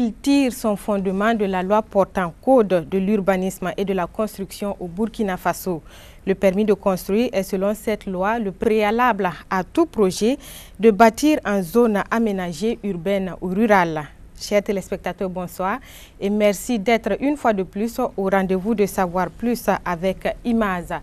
Il tire son fondement de la loi portant code de l'urbanisme et de la construction au Burkina Faso. Le permis de construire est selon cette loi le préalable à tout projet de bâtir en zone aménagée urbaine ou rurale. Chers téléspectateurs, bonsoir et merci d'être une fois de plus au rendez-vous de Savoir Plus avec Imaza.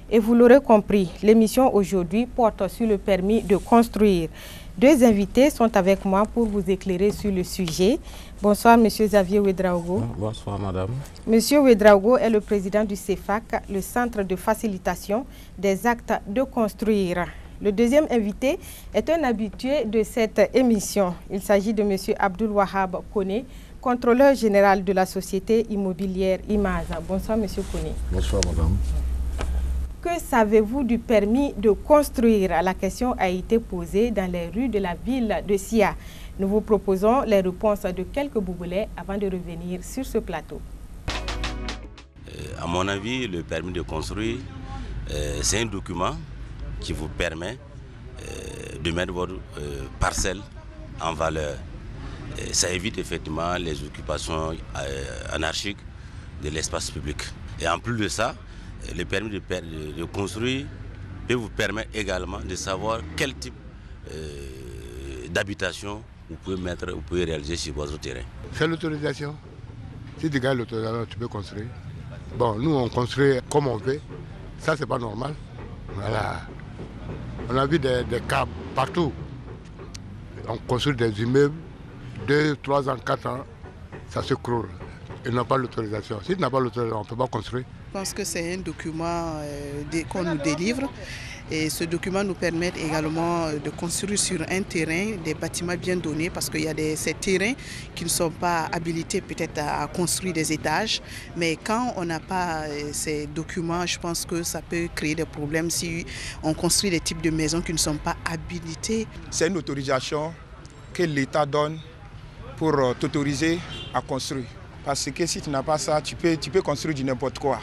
Et vous l'aurez compris, l'émission aujourd'hui porte sur le permis de construire. Deux invités sont avec moi pour vous éclairer sur le sujet. Bonsoir, Monsieur Xavier Ouedraogo. Bonsoir, madame. Monsieur Ouedraogo est le président du CEFAC, le Centre de facilitation des actes de construire. Le deuxième invité est un habitué de cette émission. Il s'agit de Monsieur Abdoul Wahab Koné, contrôleur général de la société immobilière Imaza. Bonsoir, Monsieur Koné. Bonsoir, madame. Que savez-vous du permis de construire? La question a été posée dans les rues de la ville de Sia. Nous vous proposons les réponses de quelques Bouboulais avant de revenir sur ce plateau. À mon avis, le permis de construire, c'est un document qui vous permet de mettre votre parcelle en valeur. Ça évite effectivement les occupations anarchiques de l'espace public. Et en plus de ça, le permis de construire peut vous permettre également de savoir quel type d'habitation vous pouvez réaliser sur votre terrain. C'est l'autorisation. Si tu gagnes l'autorisation, tu peux construire. Bon, nous on construit comme on veut. Ça, c'est pas normal. Voilà. On a vu des cas partout. On construit des immeubles, 2, 3 ans, 4 ans, ça se croule. Ils n'ont pas l'autorisation. Si tu n'as pas l'autorisation, on ne peut pas construire. Je pense que c'est un document qu'on nous délivre et ce document nous permet également de construire sur un terrain des bâtiments bien donnés parce qu'il y a ces terrains qui ne sont pas habilités peut-être à construire des étages, mais quand on n'a pas ces documents, je pense que ça peut créer des problèmes si on construit des types de maisons qui ne sont pas habilitées. C'est une autorisation que l'État donne pour t'autoriser à construire. Parce que si tu n'as pas ça, tu peux construire du n'importe quoi.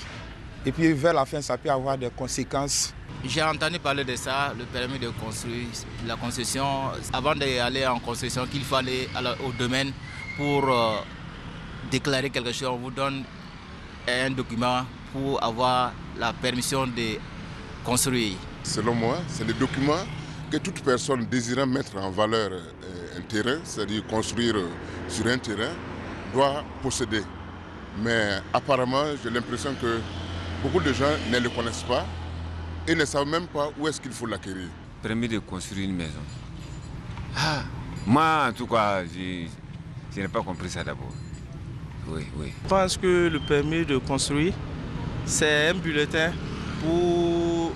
Et puis vers la fin, ça peut avoir des conséquences. J'ai entendu parler de ça, le permis de construire, la concession. Avant d'aller en construction, qu'il faut aller au domaine pour déclarer quelque chose. On vous donne un document pour avoir la permission de construire. Selon moi, c'est le document que toute personne désirant mettre en valeur un terrain, c'est-à-dire construire sur un terrain, doit posséder. Mais apparemment, j'ai l'impression que beaucoup de gens ne le connaissent pas et ne savent même pas où est-ce qu'il faut l'acquérir. Permis de construire une maison. Moi, en tout cas, je n'ai pas compris ça d'abord. Oui. Je pense que le permis de construire, c'est un bulletin pour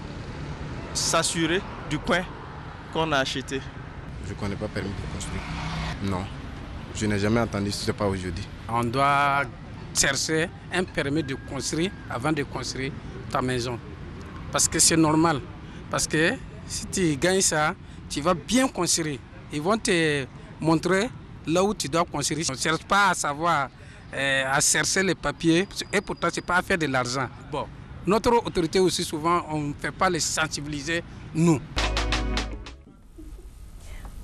s'assurer du coin qu'on a acheté. Je ne connais pas permis de construire. Non. Je n'ai jamais entendu, ce n'est pas aujourd'hui. On doit chercher un permis de construire avant de construire ta maison. Parce que c'est normal. Parce que si tu gagnes ça, tu vas bien construire. Ils vont te montrer là où tu dois construire. On ne cherche pas à savoir, à chercher les papiers. Et pourtant, ce n'est pas à faire de l'argent. Bon, notre autorité aussi, souvent, on ne fait pas les sensibiliser, nous.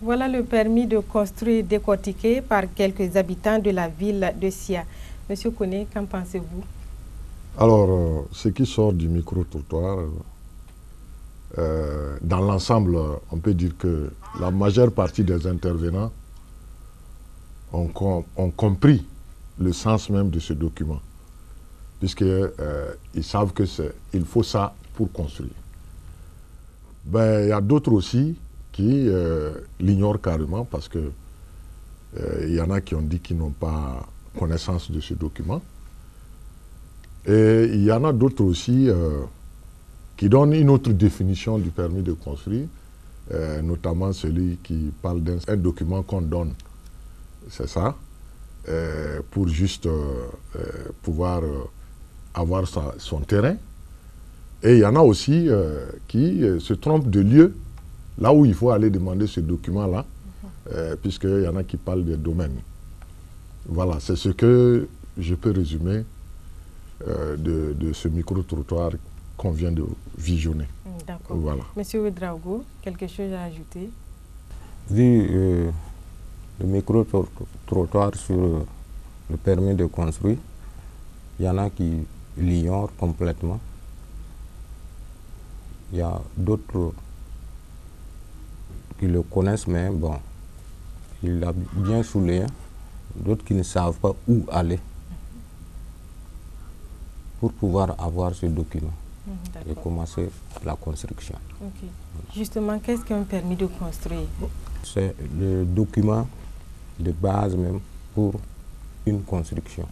Voilà le permis de construire décortiqué par quelques habitants de la ville de Sia. Monsieur Koné, qu'en pensez-vous? Alors, ce qui sort du micro-trottoir, dans l'ensemble, on peut dire que la majeure partie des intervenants ont compris le sens même de ce document, puisqu'ils savent qu'il faut ça pour construire. Ben, il y a d'autres aussi qui l'ignorent carrément parce que il y en a qui ont dit qu'ils n'ont pas connaissance de ce document. Et il y en a d'autres aussi qui donnent une autre définition du permis de construire, notamment celui qui parle d'un document qu'on donne, c'est ça, pour juste pouvoir avoir son terrain. Et il y en a aussi qui se trompent de lieu, là où il faut aller demander ce document-là, puisqu'il y en a qui parlent des domaines. Voilà, c'est ce que je peux résumer de ce micro-trottoir qu'on vient de visionner. D'accord. Voilà. Monsieur Ouedraogo, quelque chose à ajouter? Oui, le micro-trottoir sur le permis de construire, il y en a qui l'ignorent complètement. Il y a d'autres qui le connaissent, mais bon, il l'a bien souligné. D'autres qui ne savent pas où aller pour pouvoir avoir ce document et commencer la construction. Okay. Justement, qu'est-ce qu'un permis de construire? C'est le document de base même pour une construction.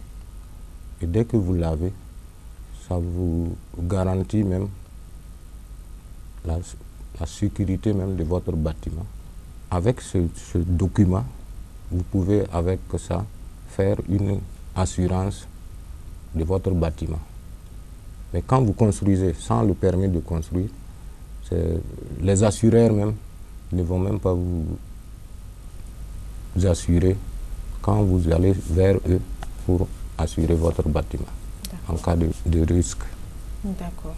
Et dès que vous l'avez, ça vous garantit même la sécurité même de votre bâtiment. Avec ce document, vous pouvez avec ça faire une assurance de votre bâtiment. Mais quand vous construisez sans le permis de construire, les assureurs même ne vont même pas vous assurer quand vous allez vers eux pour assurer votre bâtiment en cas de risque. D'accord.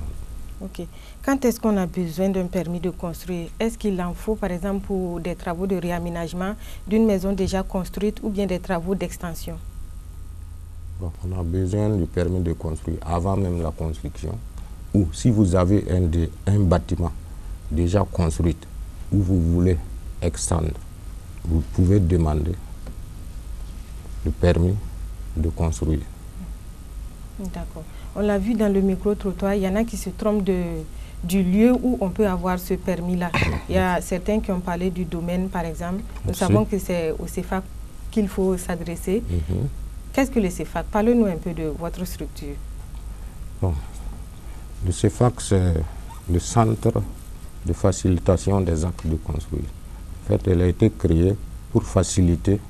Ok. Quand est-ce qu'on a besoin d'un permis de construire? Est-ce qu'il en faut, par exemple, pour des travaux de réaménagement d'une maison déjà construite ou bien des travaux d'extension? Bon, on a besoin du permis de construire avant même la construction. Ou si vous avez un bâtiment déjà construit où vous voulez extendre, vous pouvez demander le permis de construire. D'accord. On l'a vu dans le micro-trottoir, il y en a qui se trompent du lieu où on peut avoir ce permis-là. Il y a certains qui ont parlé du domaine, par exemple. Nous savons que c'est au CEFAC qu'il faut s'adresser. Qu'est-ce que le CEFAC? Parlez-nous un peu de votre structure. Bon. Le CEFAC, c'est le centre de facilitation des actes de construire. En fait, elle a été créée pour faciliter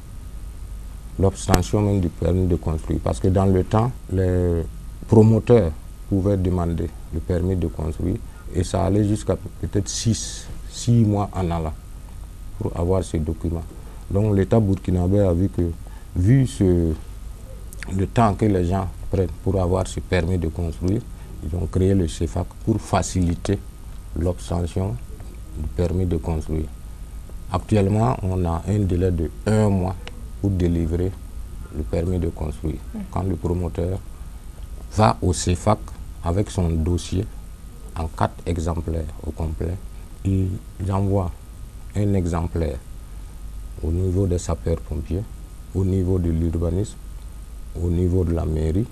l'obtention même du permis de construire. Parce que dans le temps, les promoteurs pouvaient demander le permis de construire et ça allait jusqu'à peut-être 6 mois en allant pour avoir ces documents. Donc l'État burkinabé a vu que, vu le temps que les gens prennent pour avoir ce permis de construire, ils ont créé le CEFAC pour faciliter l'obtention du permis de construire. Actuellement, on a un délai de 1 mois pour délivrer le permis de construire. Quand le promoteur va au CEFAC avec son dossier en 4 exemplaires au complet, il envoie un exemplaire au niveau des sapeurs-pompiers, au niveau de l'urbanisme, au niveau de la mairie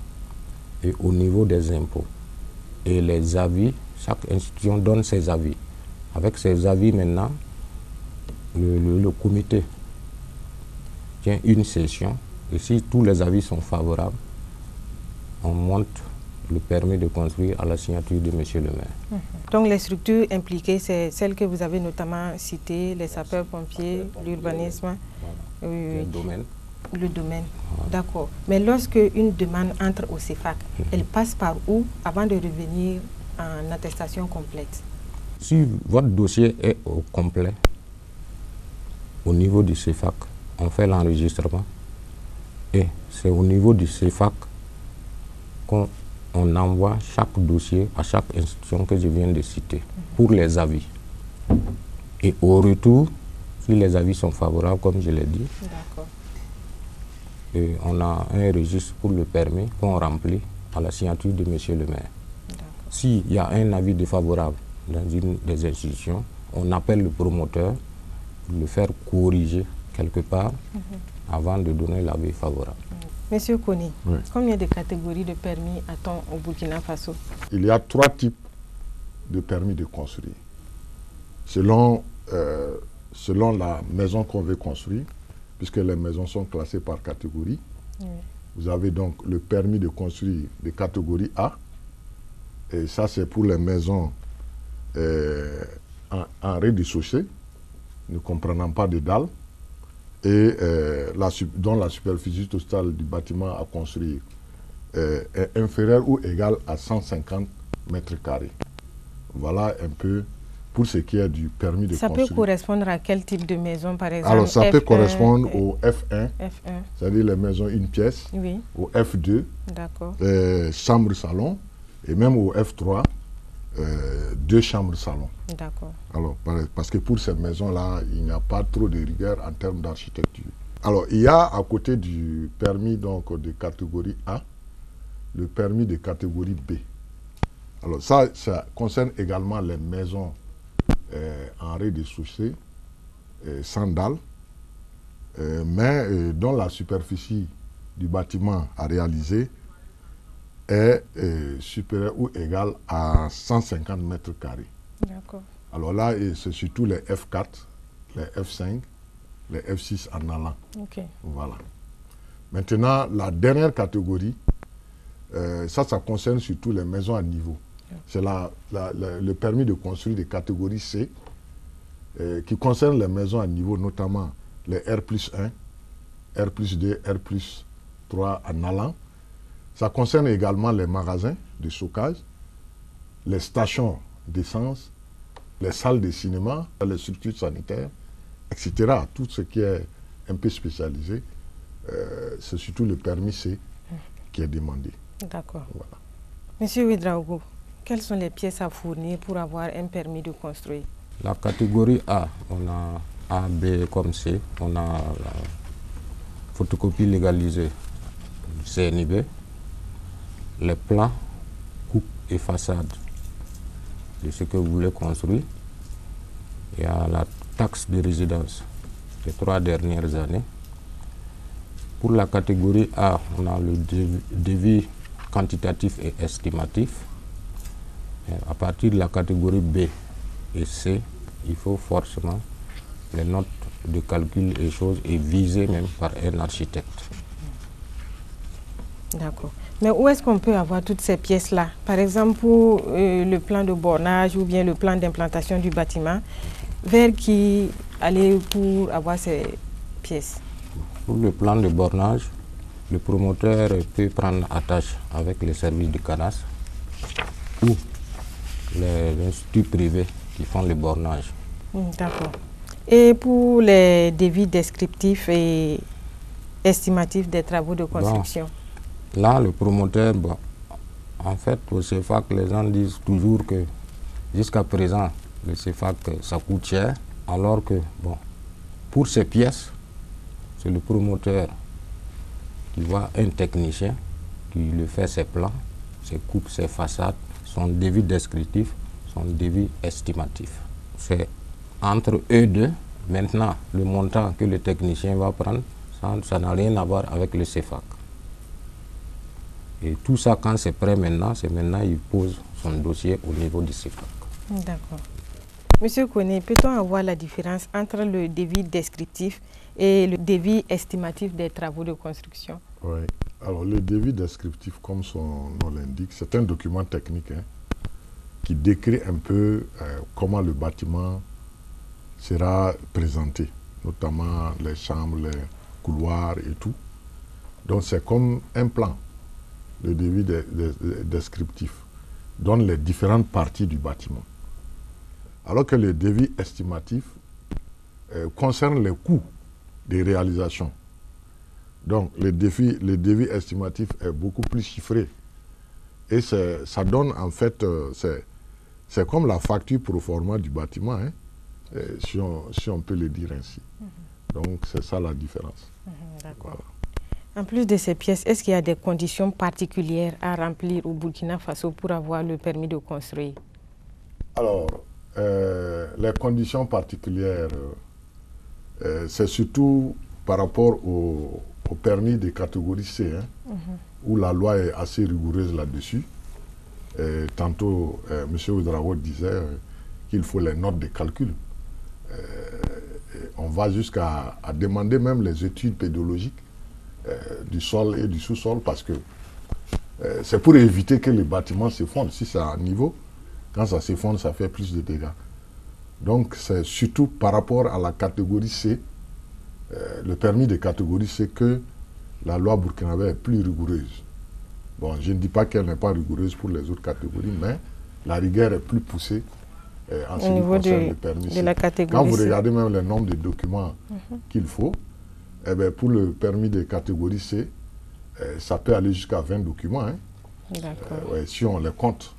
et au niveau des impôts. Et les avis, chaque institution donne ses avis. Avec ces avis maintenant, le comité tient une session et si tous les avis sont favorables, on monte le permis de construire à la signature de M. le maire. Donc les structures impliquées, c'est celles que vous avez notamment citées, les sapeurs-pompiers, l'urbanisme, le domaine. Le domaine, d'accord. Mais lorsque une demande entre au CEFAC, elle passe par où avant de revenir en attestation complète? Si votre dossier est au complet, au niveau du CEFAC, on fait l'enregistrement et c'est au niveau du CEFAC qu'on envoie chaque dossier à chaque institution que je viens de citer pour les avis. Et au retour, si les avis sont favorables, comme je l'ai dit, et on a un registre pour le permis qu'on remplit à la signature de M. le maire. S'il y a un avis défavorable dans une des institutions, on appelle le promoteur pour le faire corriger quelque part avant de donner l'avis favorable. Monsieur Kony, combien de catégories de permis a-t-on au Burkina Faso? Il y a 3 types de permis de construire. Selon la maison qu'on veut construire, puisque les maisons sont classées par catégorie, vous avez donc le permis de construire de catégorie A, et ça c'est pour les maisons en rez-de-chaussée, ne comprenant pas de dalles, et dont la superficie totale du bâtiment à construire est inférieure ou égale à 150 mètres carrés. Voilà un peu pour ce qui est du permis de construire. Ça peut correspondre à quel type de maison, par exemple? Alors, ça peut correspondre au F1, F1. c'est-à-dire les maisons une pièce, au F2, chambre-salon, et même au F3, 2 chambres-salon. D'accord. Alors, parce que pour ces maisons-là, il n'y a pas trop de rigueur en termes d'architecture. Alors, il y a à côté du permis donc, de catégorie A, le permis de catégorie B. Alors ça concerne également les maisons en rez-de-chaussée, sans dalle, mais dont la superficie du bâtiment à réaliser est supérieure ou égale à 150 mètres carrés. D'accord. Alors là, c'est surtout les F4, les F5, les F6 en allant. Okay. Voilà. Maintenant, la dernière catégorie, ça concerne surtout les maisons à niveau. C'est le permis de construire des catégories C qui concerne les maisons à niveau, notamment les R+1, R+2, R+3 en allant. Ça concerne également les magasins de stockage, les stations d'essence, les salles de cinéma, les structures sanitaires, etc. Tout ce qui est un peu spécialisé, c'est surtout le permis C qui est demandé. D'accord. Voilà. Monsieur Ouedraogo, quelles sont les pièces à fournir pour avoir un permis de construire? La catégorie A, on a A, B comme C. On a la photocopie légalisée du CNIB, les plans, coupes et façades de ce que vous voulez construire. Il y a la taxe de résidence des 3 dernières années. Pour la catégorie A, on a le devis quantitatif et estimatif. Et à partir de la catégorie B et C, il faut forcément les notes de calcul et choses et visées même par un architecte. D'accord. Mais où est-ce qu'on peut avoir toutes ces pièces-là? Par exemple, pour le plan de bornage ou bien le plan d'implantation du bâtiment, vers qui aller pour avoir ces pièces? Pour le plan de bornage, le promoteur peut prendre attache avec les services du CANAS ou les instituts privés qui font le bornage. D'accord. Et pour les devis descriptifs et estimatifs des travaux de construction? Bon, là, le promoteur, en fait, au CEFAC, les gens disent toujours que jusqu'à présent, le CEFAC, ça coûte cher, alors que, bon, pour ces pièces, c'est le promoteur qui voit un technicien qui lui fait ses plans, ses coupes, ses façades, son devis descriptif, son devis estimatif. C'est entre eux deux. Maintenant, le montant que le technicien va prendre, ça n'a rien à voir avec le CEFAC. Et tout ça, quand c'est prêt maintenant, c'est maintenant qu'il pose son dossier au niveau du CEFAC. D'accord. Monsieur Koné, peut-on avoir la différence entre le devis descriptif et le devis estimatif des travaux de construction? Oui. Alors, le devis descriptif, comme son nom l'indique, c'est un document technique qui décrit un peu comment le bâtiment sera présenté, notamment les chambres, les couloirs et tout. Donc, c'est comme un plan. Le devis descriptif donne les différentes parties du bâtiment. Alors que le devis estimatif concerne les coûts des réalisations. Donc, le devis estimatif est beaucoup plus chiffré. Et ça donne, en fait, c'est comme la facture pro forma du bâtiment, hein, si on peut le dire ainsi. Donc, c'est ça la différence. D'accord. Voilà. En plus de ces pièces, est-ce qu'il y a des conditions particulières à remplir au Burkina Faso pour avoir le permis de construire? Alors, les conditions particulières, c'est surtout par rapport au permis de catégorie C, hein, où la loi est assez rigoureuse là-dessus. Tantôt, M. Ouedraogo disait qu'il faut les notes de calcul. On va jusqu'à demander même les études pédologiques du sol et du sous-sol, parce que c'est pour éviter que les bâtiments s'effondrent. Si c'est à niveau, quand ça s'effondre, ça fait plus de dégâts. Donc, c'est surtout par rapport à la catégorie C, le permis de catégorie C, que la loi burkinabé est plus rigoureuse. Bon, je ne dis pas qu'elle n'est pas rigoureuse pour les autres catégories, mais la rigueur est plus poussée en ce qui concerne le permis C. Quand vous regardez même le nombre de documents qu'il faut, eh bien, pour le permis de catégorie C, ça peut aller jusqu'à 20 documents. Hein. Ouais, si on les compte,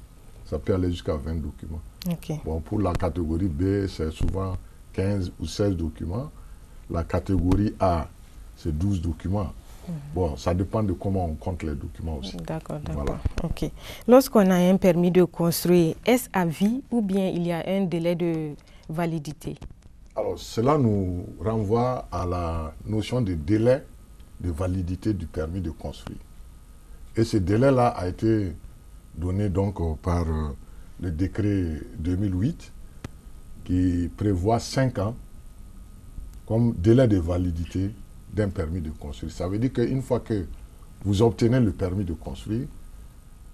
ça peut aller jusqu'à 20 documents. Okay. Bon, pour la catégorie B, c'est souvent 15 ou 16 documents. La catégorie A, c'est 12 documents. Bon, ça dépend de comment on compte les documents aussi. D'accord, d'accord. Voilà. Ok. Lorsqu'on a un permis de construire, est-ce à vie ou bien il y a un délai de validité? Alors, cela nous renvoie à la notion de délai de validité du permis de construire. Et ce délai-là a été donné donc par le décret 2008 qui prévoit 5 ans comme délai de validité d'un permis de construire. Ça veut dire qu'une fois que vous obtenez le permis de construire,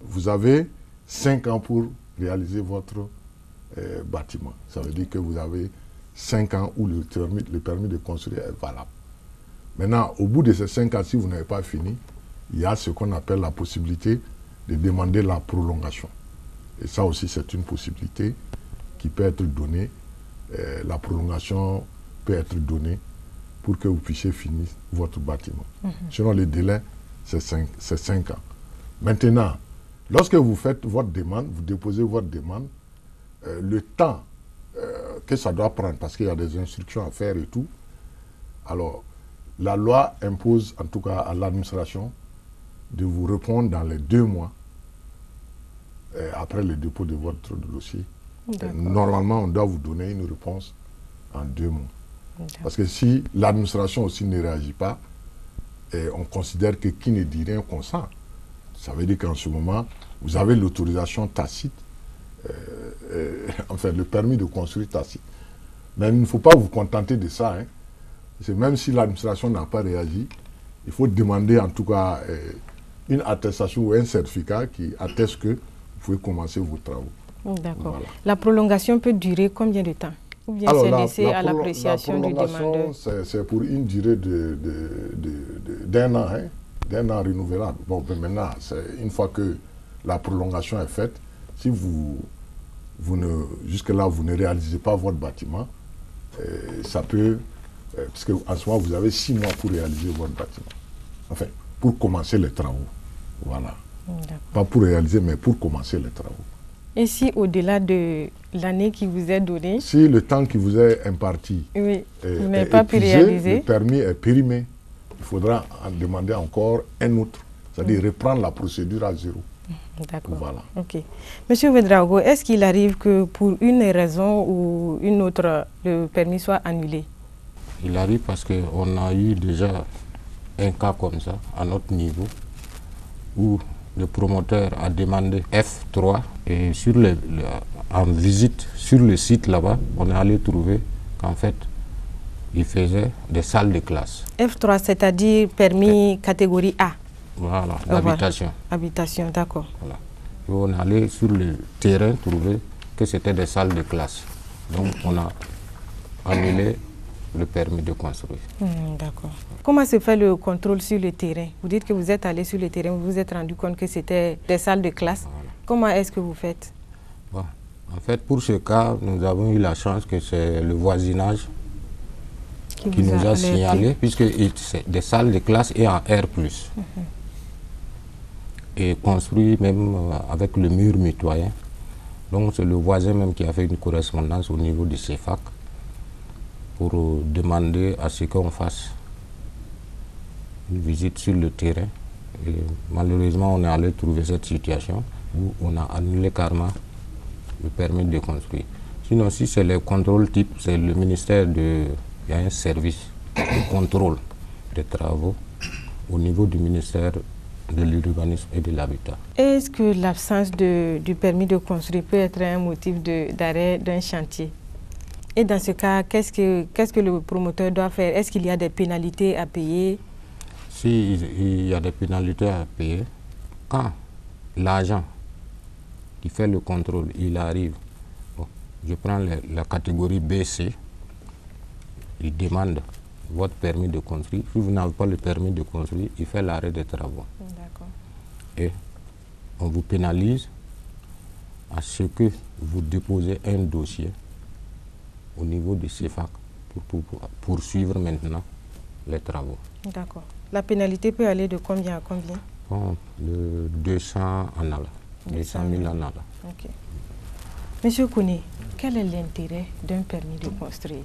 vous avez 5 ans pour réaliser votre bâtiment. Ça veut dire que vous avez 5 ans où le permis de construire est valable. Maintenant, au bout de ces 5 ans, si vous n'avez pas fini, il y a ce qu'on appelle la possibilité de demander la prolongation. Et ça aussi, c'est une possibilité qui peut être donnée. La prolongation peut être donnée pour que vous puissiez finir votre bâtiment. Sinon, le délai, c'est 5 ans. Maintenant, lorsque vous faites votre demande, vous déposez votre demande, le temps que ça doit prendre, parce qu'il y a des instructions à faire et tout, alors, la loi impose, en tout cas à l'administration, de vous répondre dans les 2 mois après le dépôt de votre dossier. Normalement, on doit vous donner une réponse en 2 mois. Parce que si l'administration aussi ne réagit pas, on considère que qui ne dit rien consent. Ça veut dire qu'en ce moment, vous avez l'autorisation tacite, enfin le permis de construire tacite. Mais il ne faut pas vous contenter de ça. Hein. C'est même si l'administration n'a pas réagi, il faut demander en tout cas une attestation ou un certificat qui atteste que vous pouvez commencer vos travaux. D'accord. Voilà. Voilà. La prolongation peut durer combien de temps? Ou bien c'est laissé à l'appréciation du demandeur? C'est pour une durée d'un an, hein, d'un an renouvelable. Bon, ben maintenant, une fois que la prolongation est faite, si jusque-là, vous ne réalisez pas votre bâtiment, ça peut... parce qu'en ce moment, vous avez 6 mois pour réaliser votre bâtiment. Enfin, pour commencer les travaux. Voilà. Pas pour réaliser, mais pour commencer les travaux. Et si au-delà de l'année qui vous est donnée... Si le temps qui vous est imparti n'est pas pu réaliser, le permis est périmé, il faudra en demander encore un autre. C'est-à-dire reprendre la procédure à 0. D'accord. Voilà. Ok. Monsieur Ouédraogo, est-ce qu'il arrive que pour une raison ou une autre, le permis soit annulé? Il arrive parce qu'on a eu déjà un cas comme ça à notre niveau où le promoteur a demandé F3 et en visite sur le site là-bas, on est allé trouver qu'en fait, il faisait des salles de classe. F3, c'est-à-dire permis catégorie A. Voilà, l'habitation. Habitation, d'accord. Voilà. Et on est allé sur le terrain trouver que c'était des salles de classe. Donc on a annulé le permis de construire. D'accord. Comment se fait le contrôle sur le terrain? Vous dites que vous êtes allé sur le terrain, vous vous êtes rendu compte que c'était des salles de classe. Voilà. Comment est-ce que vous faites? Bon. En fait, pour ce cas, nous avons eu la chance que c'est le voisinage qui nous a signalé, puisque c'est des salles de classe et en R+. Et construit même avec le mur mitoyen. Donc c'est le voisin même qui a fait une correspondance au niveau du CEFAC pour demander à ce qu'on fasse une visite sur le terrain. Et malheureusement, on est allé trouver cette situation où on a annulé carrément le permis de construire. Sinon, si c'est le contrôle type, c'est le ministère de... Il y a un service de contrôle des travaux au niveau du ministère de l'urbanisme et de l'habitat. Est-ce que l'absence du permis de construire peut être un motif d'arrêt d'un chantier? Et dans ce cas, qu'est-ce que le promoteur doit faire? Est-ce qu'il y a des pénalités à payer? Si, il y a des pénalités à payer. Quand l'agent qui fait le contrôle, il arrive, bon, je prends la catégorie BC, il demande votre permis de construire. Si vous n'avez pas le permis de construire, il fait l'arrêt des travaux. Et on vous pénalise à ce que vous déposez un dossier au niveau du CEFAC pour poursuivre maintenant les travaux. D'accord. La pénalité peut aller de combien à combien? Bon, de 200 en allant. 200 000 en allant. Ok. Monsieur Kouné, quel est l'intérêt d'un permis de construire?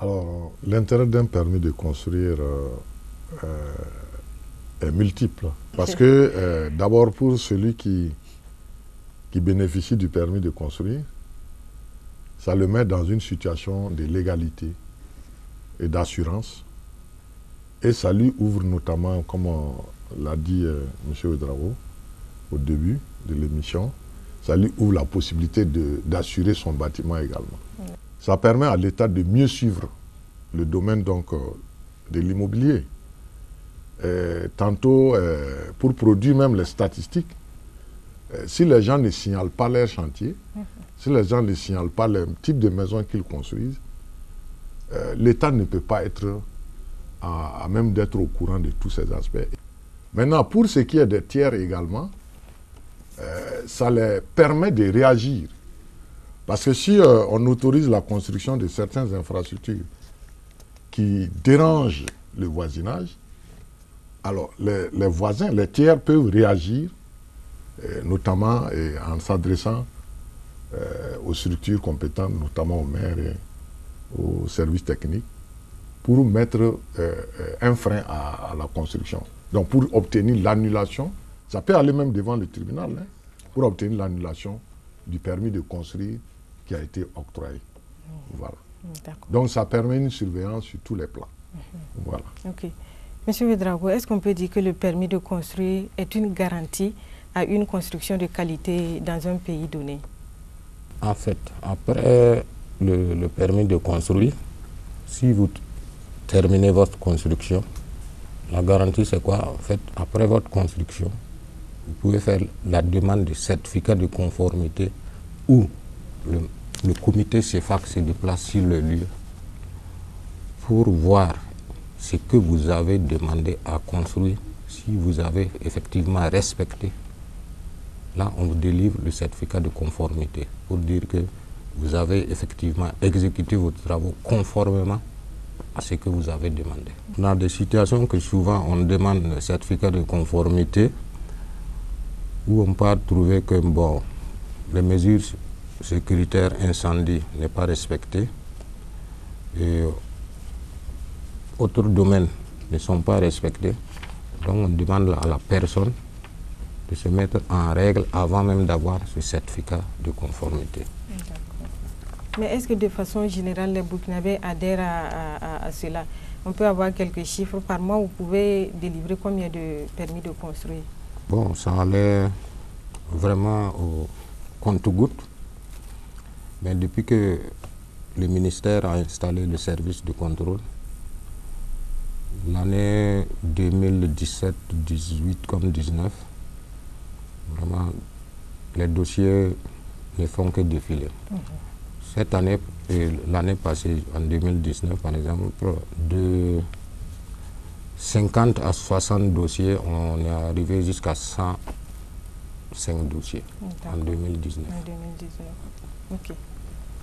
Alors, l'intérêt d'un permis de construire est multiple. Parce que, d'abord, pour celui qui bénéficie du permis de construire, ça le met dans une situation de légalité et d'assurance. Et ça lui ouvre notamment, comme l'a dit M. Ouedraogo au début de l'émission, ça lui ouvre la possibilité d'assurer son bâtiment également. Ça permet à l'État de mieux suivre le domaine donc, de l'immobilier. Tantôt, pour produire même les statistiques, si les gens ne signalent pas leur chantier, si les gens ne signalent pas le type de maison qu'ils construisent, l'État ne peut pas être à même d'être au courant de tous ces aspects. Maintenant, pour ce qui est des tiers également, ça les permet de réagir. Parce que si on autorise la construction de certaines infrastructures qui dérangent le voisinage, alors les voisins, les tiers peuvent réagir, notamment en s'adressant aux structures compétentes, notamment aux maires et aux services techniques, pour mettre un frein à la construction. Donc pour obtenir l'annulation, ça peut aller même devant le tribunal, hein, pour obtenir l'annulation du permis de construire qui a été octroyé. Voilà. Donc ça permet une surveillance sur tous les plans. Voilà. Ok. Monsieur Ouedraogo, est-ce qu'on peut dire que le permis de construire est une garantie à une construction de qualité dans un pays donné? En fait, après le permis de construire, si vous terminez votre construction, la garantie c'est quoi? En fait, après votre construction, vous pouvez faire la demande de certificat de conformité où le comité CEFAC se déplace sur le lieu pour voir ce que vous avez demandé à construire, si vous avez effectivement respecté. Là, on vous délivre le certificat de conformité pour dire que vous avez effectivement exécuté vos travaux conformément à ce que vous avez demandé. On a des situations que souvent on demande le certificat de conformité où on peut trouver que bon, les mesures sécuritaires incendie n'est pas respectées et autres domaines ne sont pas respectés. Donc on demande à la personne de se mettre en règle avant même d'avoir ce certificat de conformité. Mais est-ce que de façon générale, les Burkinabés adhèrent à cela? On peut avoir quelques chiffres par mois, vous pouvez délivrer combien de permis de construire? Bon, ça allait vraiment au compte-gouttes. Mais depuis que le ministère a installé le service de contrôle, l'année 2017, 18 comme 19, vraiment, les dossiers ne font que défiler. Cette année et l'année passée, en 2019 par exemple, de 50 à 60 dossiers, on est arrivé jusqu'à 105 dossiers en 2019. En 2019. Ok.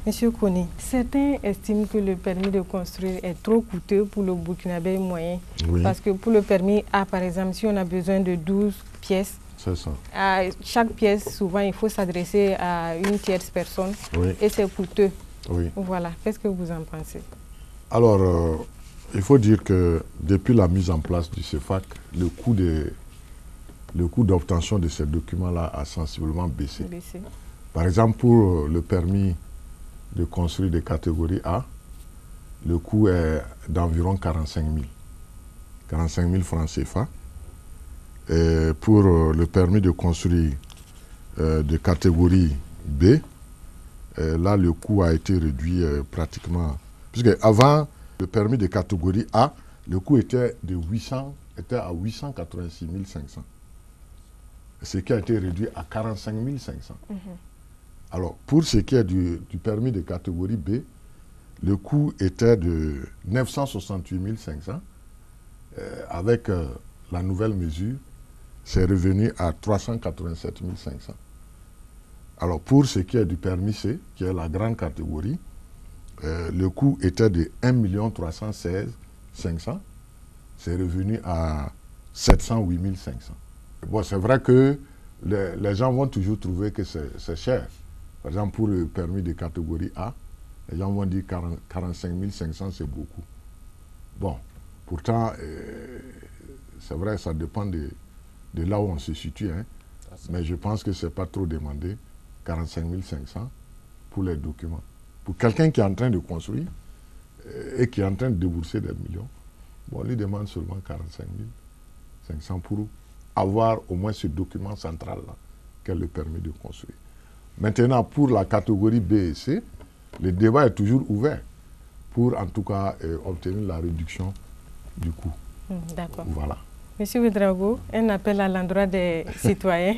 Monsieur Kone, certains estiment que le permis de construire est trop coûteux pour le Burkinabé moyen. Oui. Parce que pour le permis A, par exemple, si on a besoin de 12 pièces, c'est ça. À chaque pièce, souvent, il faut s'adresser à une tierce personne. Oui. Et c'est coûteux. Oui. Voilà. Qu'est-ce que vous en pensez? Alors, il faut dire que depuis la mise en place du CEFAC, le coût d'obtention de ces documents-là a sensiblement baissé. Par exemple, pour le permis de construire de catégorie A, le coût est d'environ 45 000. 45 000 francs CFA. Et pour le permis de construire de catégorie B, là le coût a été réduit pratiquement. Puisque avant le permis de catégorie A, le coût était à 886 500. Ce qui a été réduit à 45 500. Alors, pour ce qui est du permis de catégorie B, le coût était de 968 500. Avec la nouvelle mesure, c'est revenu à 387 500. Alors, pour ce qui est du permis C, qui est la grande catégorie, le coût était de 1 316 500. C'est revenu à 708 500. Bon, c'est vrai que les gens vont toujours trouver que c'est cher. Par exemple, pour le permis de catégorie A, Les gens vont dire 45 500, c'est beaucoup. Bon, pourtant, c'est vrai, ça dépend de là où on se situe. Hein. Mais je pense que ce n'est pas trop demandé, 45 500 pour les documents. Pour quelqu'un qui est en train de construire et qui est en train de débourser des millions, bon, on lui demande seulement 45 500 pour avoir au moins ce document central-là qu'elle le permet de construire. Maintenant, pour la catégorie B et C, le débat est toujours ouvert pour en tout cas obtenir la réduction du coût. D'accord. Voilà. Monsieur Ouédraogo, un appel à l'endroit des citoyens.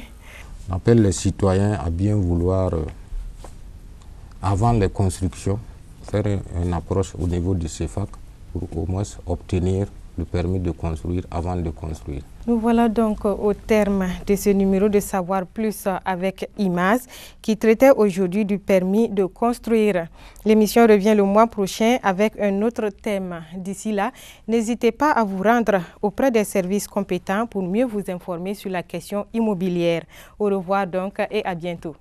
On appelle les citoyens à bien vouloir, avant les constructions, faire une approche au niveau du CEFAC pour au moins obtenir le permis de construire avant de construire. Nous voilà donc au terme de ce numéro de Savoir Plus avec Imaz qui traitait aujourd'hui du permis de construire. L'émission revient le mois prochain avec un autre thème. D'ici là, n'hésitez pas à vous rendre auprès des services compétents pour mieux vous informer sur la question immobilière. Au revoir donc et à bientôt.